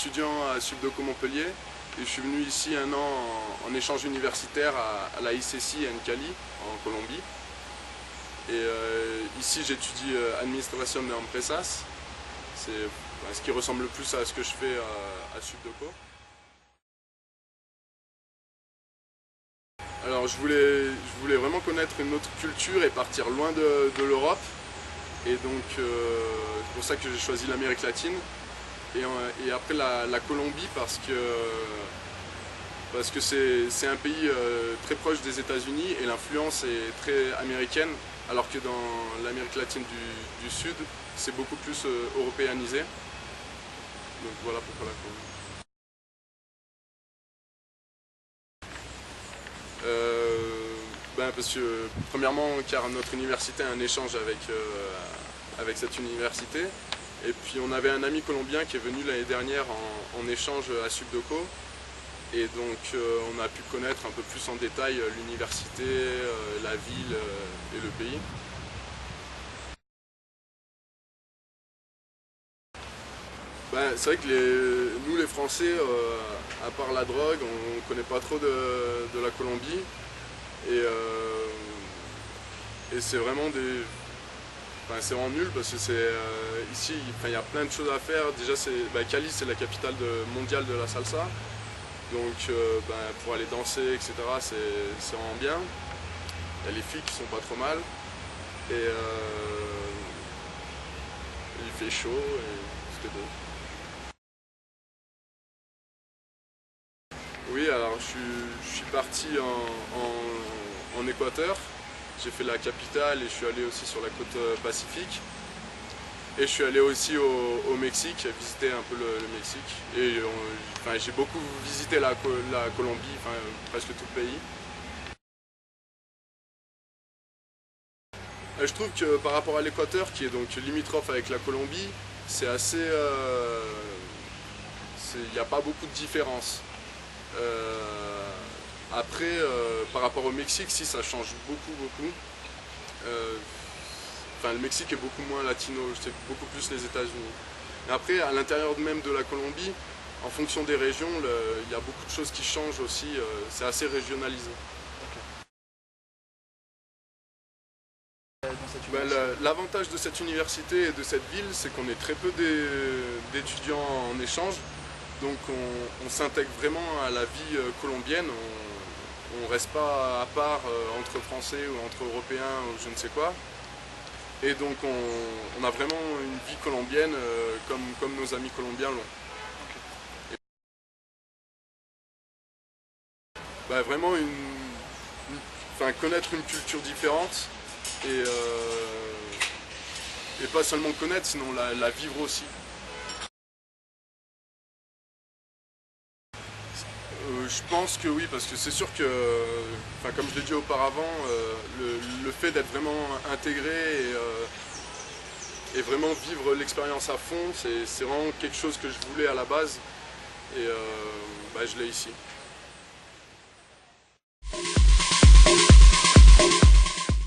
étudiant à Subdeco Montpellier et je suis venu ici un an en échange universitaire à la ICESI à Cali, en Colombie. Et ici j'étudie Administración de Empresas, c'est ce qui ressemble le plus à ce que je fais à Subdeco. Alors je voulais vraiment connaître une autre culture et partir loin de l'Europe. Et donc c'est pour ça que j'ai choisi l'Amérique latine. Et après la Colombie parce que c'est un pays très proche des États-Unis et l'influence est très américaine, alors que dans l'Amérique latine du Sud, c'est beaucoup plus européanisé. Donc voilà pourquoi la Colombie. Parce que premièrement car notre université a un échange avec cette université, et puis on avait un ami colombien qui est venu l'année dernière en échange à Subdeco, et donc on a pu connaître un peu plus en détail l'université, la ville et le pays. C'est vrai que nous les Français, à part la drogue, on ne connaît pas trop de la Colombie. Et c'est vraiment c'est vraiment nul parce que ici il y a plein de choses à faire. Déjà Cali c'est la capitale mondiale de la salsa, donc pour aller danser etc. c'est vraiment bien. Il y a les filles qui sont pas trop mal et il fait chaud et c'était beau. Oui, alors je suis parti en Équateur, j'ai fait la capitale et je suis allé aussi sur la côte pacifique. Et je suis allé aussi au Mexique, visiter un peu le Mexique. Et j'ai beaucoup visité la Colombie, presque tout le pays. Je trouve que par rapport à l'Équateur, qui est donc limitrophe avec la Colombie, c'est assez... il n'y a pas beaucoup de différence. Après, par rapport au Mexique, si ça change beaucoup. Le Mexique est beaucoup moins latino, c'est beaucoup plus les États-Unis. Mais après, à l'intérieur même de la Colombie, en fonction des régions, il y a beaucoup de choses qui changent aussi, c'est assez régionalisé. L'avantage de cette université et de cette ville, c'est qu'on est très peu d'étudiants en échange. Donc on s'intègre vraiment à la vie colombienne, on ne reste pas à part entre Français ou entre Européens ou je ne sais quoi. Et donc on a vraiment une vie colombienne comme nos amis colombiens l'ont. Vraiment connaître une culture différente et pas seulement connaître, sinon la vivre aussi. Je pense que oui, parce que c'est sûr que, comme je l'ai dit auparavant, le fait d'être vraiment intégré et vraiment vivre l'expérience à fond, c'est vraiment quelque chose que je voulais à la base et je l'ai ici.